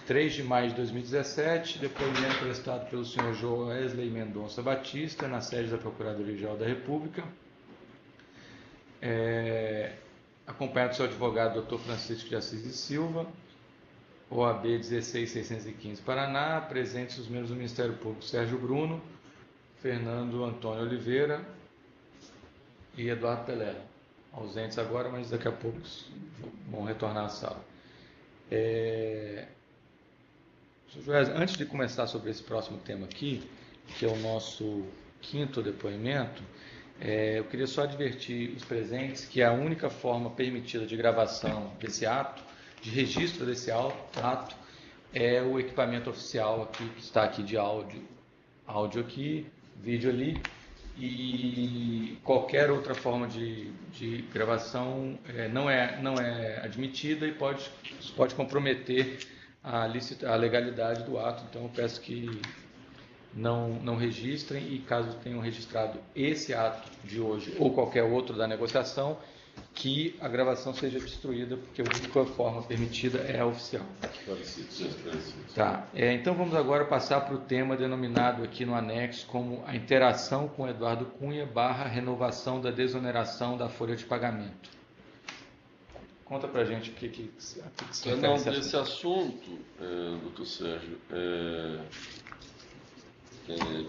3 de maio de 2017, depoimento prestado pelo senhor Joesley Mendonça Batista, na sede da Procuradoria-Geral da República, acompanhado do seu advogado, Dr. Francisco de Assis e Silva, OAB 16615 Paraná, presentes os membros do Ministério Público Sérgio Bruno, Fernando Antônio Oliveira e Eduardo Pelé, ausentes agora, mas daqui a pouco vão retornar à sala. Sr. Joés, antes de começar sobre esse próximo tema aqui, que é o nosso 5º depoimento, eu queria só advertir os presentes que a única forma permitida de gravação desse ato, de registro desse ato, é o equipamento oficial aqui, que está aqui de áudio aqui, vídeo ali, e qualquer outra forma de gravação não é admitida e pode comprometer a legalidade do ato. Então eu peço que não registrem, e caso tenham registrado esse ato de hoje ou qualquer outro da negociação, que a gravação seja destruída, porque a única forma permitida é a oficial. Tá. Então vamos agora passar para o tema denominado aqui no anexo como a interação com Eduardo Cunha / renovação da desoneração da folha de pagamento. Conta para a gente o que se refere desse assunto, doutor Sérgio,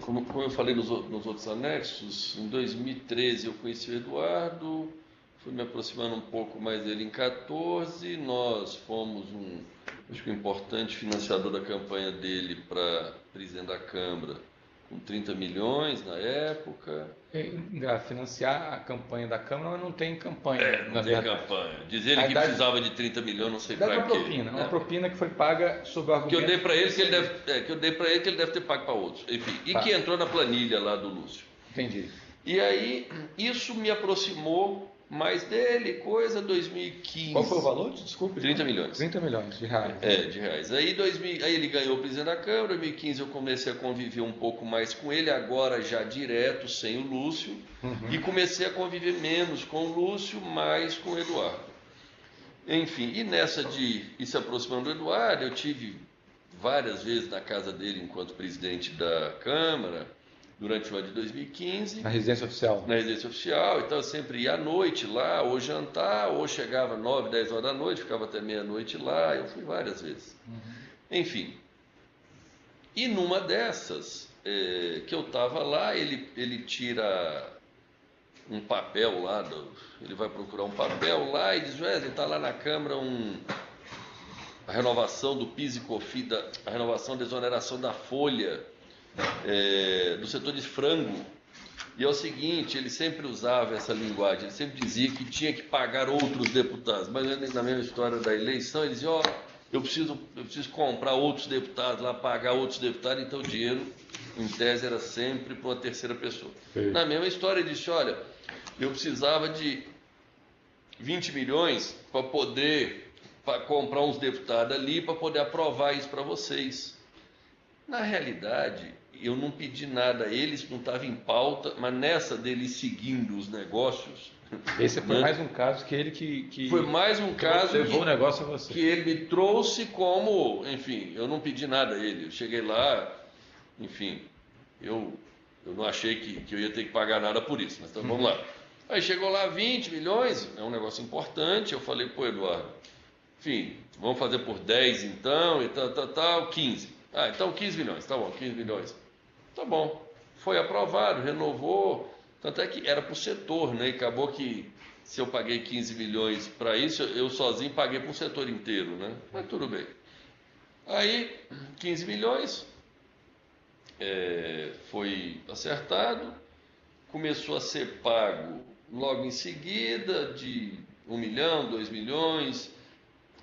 como eu falei nos outros anexos, em 2013 eu conheci o Eduardo, fui me aproximando um pouco mais dele em 2014, nós fomos um importante financiador da campanha dele para presidente da Câmara, com 30 milhões na época. Financiar a campanha da Câmara, mas não tem campanha. Não tem campanha. Diz ele que precisava de 30 milhões, não sei para quê. Uma propina que foi paga sob o argumento... Que eu dei para ele que ele deve ter pago para outros. Enfim, e que entrou na planilha lá do Lúcio. Entendi. E aí, isso me aproximou mais dele, 2015. Qual foi o valor? Desculpe. 30 milhões. 30 milhões de reais. De reais. Aí ele ganhou o presidente da Câmara, em 2015 eu comecei a conviver um pouco mais com ele, agora já direto, sem o Lúcio, e comecei a conviver menos com o Lúcio, mais com o Eduardo. Enfim, e nessa de ir se aproximando do Eduardo, eu tive várias vezes na casa dele enquanto presidente da Câmara, durante o ano de 2015. Na residência oficial? Na residência oficial, então eu sempre ia à noite lá, ou jantar, ou chegava 9, 10 horas da noite, ficava até meia-noite lá, eu fui várias vezes. Enfim, e numa dessas, que eu estava lá, ele tira um papel lá, ele vai procurar um papel lá e diz: Wesley, está lá na Câmara a renovação do PIS e COFINS, a renovação da exoneração da folha, do setor de frango. E é o seguinte, ele sempre usava essa linguagem, ele sempre dizia que tinha que pagar outros deputados, mas na mesma história da eleição, ele dizia: eu preciso comprar outros deputados lá, pagar outros deputados, então o dinheiro, em tese, era sempre para uma terceira pessoa. Na mesma história, ele disse: olha, eu precisava de 20 milhões para poder comprar uns deputados ali, para poder aprovar isso para vocês. Na realidade, eu não pedi nada a eles, não estava em pauta, mas nessa dele seguindo os negócios... Esse foi mais um caso que ele foi mais um caso levou o negócio a você. Que ele me trouxe como... Enfim, eu não pedi nada a ele. Eu cheguei lá, enfim, eu não achei que eu ia ter que pagar nada por isso, mas então vamos lá. Aí chegou lá 20 milhões, é um negócio importante, eu falei: pô, Eduardo, enfim, vamos fazer por 10 então, e tal, 15. Então 15 milhões, tá bom, 15 milhões. Tá bom, foi aprovado, renovou, tanto é que era para o setor, né? E acabou que, se eu paguei 15 milhões para isso, eu sozinho paguei para o setor inteiro, né? Mas tudo bem. Aí, 15 milhões, foi acertado, começou a ser pago logo em seguida, de 1 milhão, 2 milhões.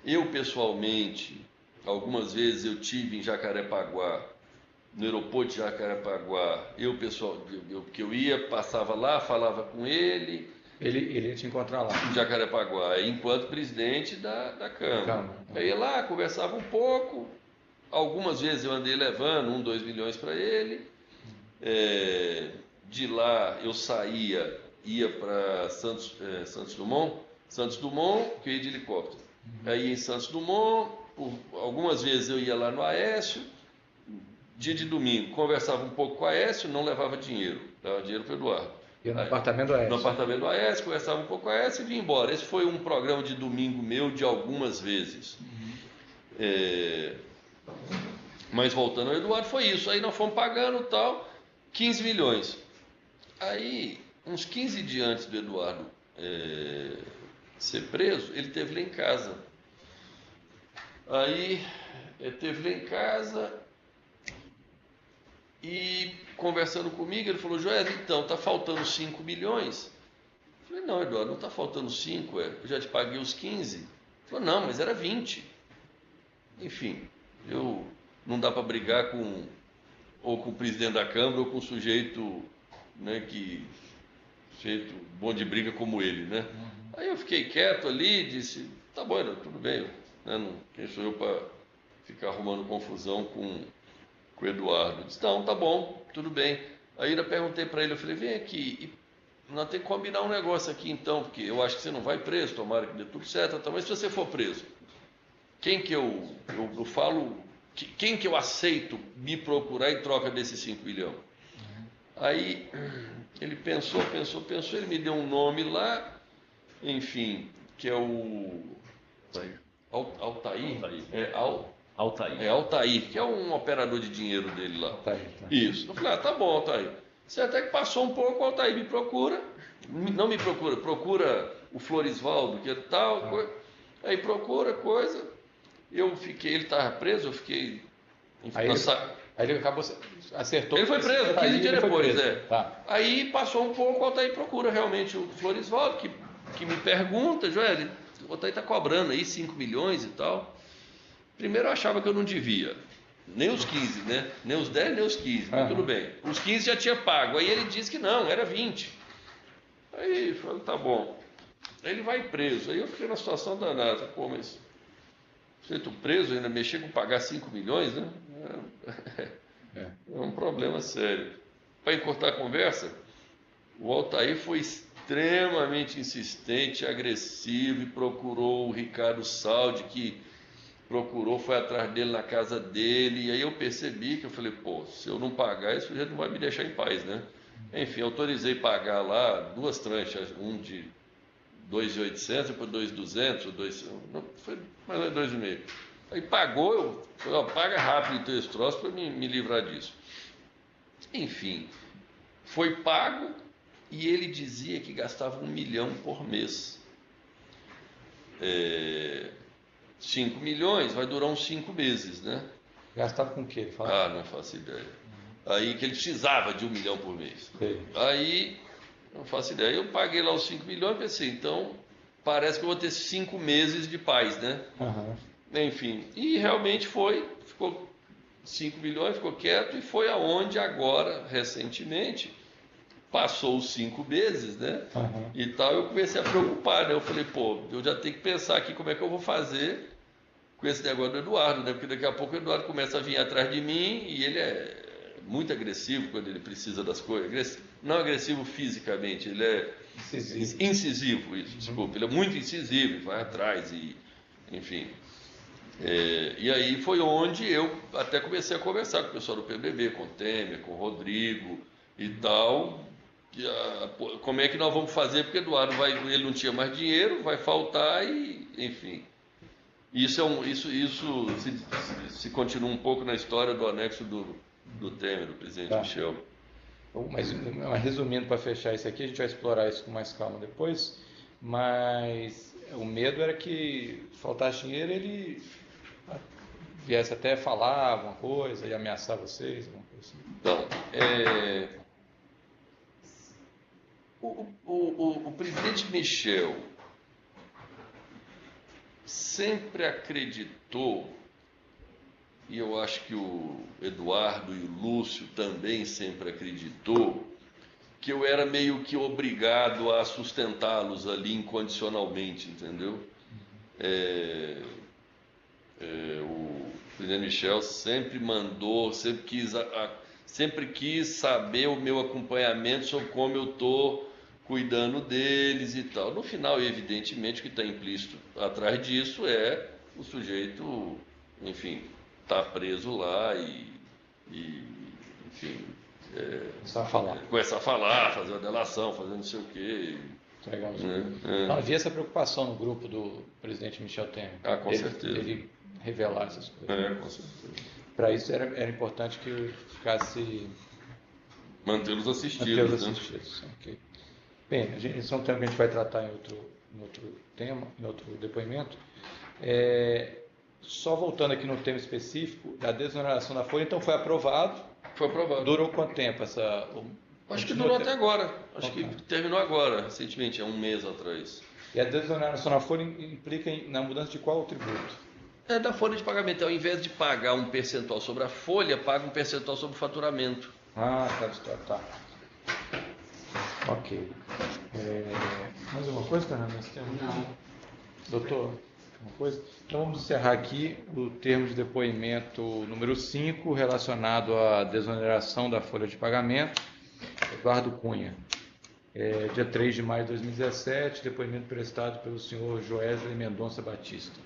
Eu, pessoalmente, algumas vezes eu tive em Jacarepaguá, no aeroporto de Jacarepaguá, porque eu ia, passava lá, falava com ele. Ele ia te encontrar lá? Em Jacarepaguá, enquanto presidente da Câmara. Eu ia lá, conversava um pouco, algumas vezes eu andei levando 1, 2 milhões para ele. De lá eu saía, ia para Santos Dumont, que eu ia de helicóptero. aí em Santos Dumont, algumas vezes eu ia lá no Aécio, dia de domingo, conversava um pouco com o Aécio, não levava dinheiro, dava dinheiro para o Eduardo. Ia no apartamento do Aécio. No apartamento do Aécio, conversava um pouco com o Aécio e vinha embora. Esse foi um programa de domingo meu de algumas vezes. Mas voltando ao Eduardo, foi isso. Aí nós fomos pagando tal, 15 milhões. Aí, uns 15 dias antes do Eduardo ser preso, ele esteve lá em casa. Aí, ele esteve lá em casa e conversando comigo, ele falou: Joel, então, está faltando 5 milhões? Eu falei: não, Eduardo, não está faltando 5, eu já te paguei os 15. Ele falou: não, mas era 20. Enfim, não dá para brigar ou com o presidente da Câmara ou com um sujeito, né, sujeito bom de briga como ele, né? Aí eu fiquei quieto ali, disse: tá bom, Eduardo, tudo bem, né? Quem sou eu para ficar arrumando confusão com o Eduardo? Disse: não, tá bom, tudo bem. Aí eu perguntei para ele, eu falei: vem aqui, nós temos que combinar um negócio aqui então, porque eu acho que você não vai preso, tomara que dê tudo certo, mas se você for preso, quem que eu falo, quem que eu aceito me procurar em troca desses 5 milhões? Aí ele pensou, ele me deu um nome lá, enfim, que é o Altair. Altair, que é um operador de dinheiro dele lá. Altair, tá. Isso. Eu falei: tá bom, Altair. Você até que passou um pouco, o Altair me procura, não me procura o Florisvaldo, que é tal, coisa. Aí procura coisa, ele estava preso, eu fiquei... Aí ele acabou, acertou. Ele foi preso, 15 dias depois, Tá. Aí passou um pouco, o Altair procura realmente o Florisvaldo, que me pergunta: Joel, o Altair está cobrando aí 5 milhões e tal. Primeiro eu achava que eu não devia, nem os 15, né? Nem os 10, nem os 15, mas tudo bem. Os 15 já tinha pago, aí ele disse que não, era 20. Aí eu falei: tá bom. Aí ele vai preso, aí eu fiquei na situação danada. Pô, mas você preso ainda mexer com pagar 5 milhões, né? É um problema sério. Para encurtar a conversa, o Altair foi extremamente insistente, agressivo e procurou o Ricardo Saldi, que foi atrás dele na casa dele. E aí eu percebi que eu falei: pô, se eu não pagar, esse sujeito não vai me deixar em paz, né? Enfim, autorizei pagar lá 2 tranchas, um de 2.800, depois 2.200, foi mais ou menos 2,5. Aí pagou, eu falei: paga rápido então esse troço para me livrar disso. Enfim, foi pago e ele dizia que gastava 1 milhão por mês. 5 milhões vai durar uns 5 meses, né? Gastava com o quê? Não faço ideia. Aí que ele precisava de 1 milhão por mês. Sei. Aí, não faço ideia. Eu paguei lá os 5 milhões e pensei: então parece que eu vou ter 5 meses de paz, né? Enfim, e realmente ficou 5 milhões, ficou quieto, e foi aonde agora, recentemente, passou os 5 meses, né? E tal, eu comecei a preocupar, né? Eu falei: pô, eu já tenho que pensar aqui como é que eu vou fazer com esse negócio do Eduardo, né? Porque daqui a pouco o Eduardo começa a vir atrás de mim e ele é muito agressivo quando ele precisa das coisas. Não agressivo fisicamente, ele é incisivo, isso, desculpa. Ele é muito incisivo, vai atrás e, enfim. E aí foi onde eu até comecei a conversar com o pessoal do PBB, com o Temer, com o Rodrigo e tal. Como é que nós vamos fazer? Porque Eduardo ele não tinha mais dinheiro, vai faltar e, enfim. Isso se continua um pouco na história do anexo do Temer, do presidente Michel. Mas resumindo, para fechar isso aqui, a gente vai explorar isso com mais calma depois, mas o medo era que faltasse dinheiro, ele viesse até falar alguma coisa e ameaçar vocês, alguma coisa assim. Então, o presidente Michel sempre acreditou, e eu acho que o Eduardo e o Lúcio também sempre acreditou, que eu era meio que obrigado a sustentá-los ali incondicionalmente, entendeu? O presidente Michel sempre mandou, sempre quis saber o meu acompanhamento sobre como eu estou cuidando deles e tal. No final, evidentemente, o que está implícito atrás disso é o sujeito, enfim, tá preso lá enfim, começar a falar, fazer uma delação, fazer não sei o quê. Legal. Não havia essa preocupação no grupo do presidente Michel Temer. Com certeza. Ele revelar essas coisas. Com certeza. Para isso era importante que ficasse... Mantê-los assistidos. Okay. Bem, esse é um tema que a gente vai tratar em outro tema, em outro depoimento. Só voltando aqui no tema específico, da desoneração da folha, então foi aprovado. Foi aprovado. Durou quanto tempo Acho que durou até agora. Acho que terminou agora, recentemente, há um mês atrás. E a desoneração da folha implica na mudança de qual tributo? É da folha de pagamento. Ao invés de pagar um percentual sobre a folha, paga um percentual sobre o faturamento. Tá. Ok. Mais alguma coisa, Fernando? Não. Doutor, uma coisa? Então vamos encerrar aqui o termo de depoimento número 5, relacionado à desoneração da folha de pagamento. Eduardo Cunha. Dia 3 de maio de 2017, depoimento prestado pelo senhor Joesley Mendonça Batista.